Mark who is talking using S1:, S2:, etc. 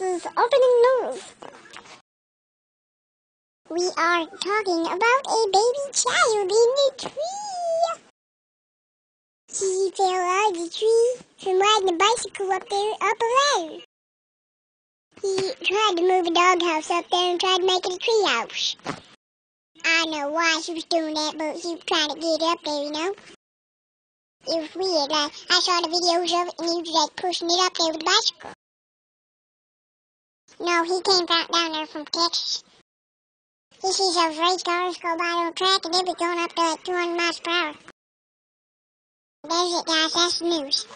S1: is opening news. We are talking about a baby child in the tree. He fell out of the tree from riding a bicycle up a ladder. He tried to move a doghouse up there and tried to make it a tree house. I don't know why he was doing that, but he was trying to get up there, you know. It was weird. Like, I saw the videos of it, and he was like pushing it up there with the bicycle. No, he came down there from Texas. He sees those race cars go by on the track, and they be going up to like 200 miles per hour. There's it, guys. That's the news.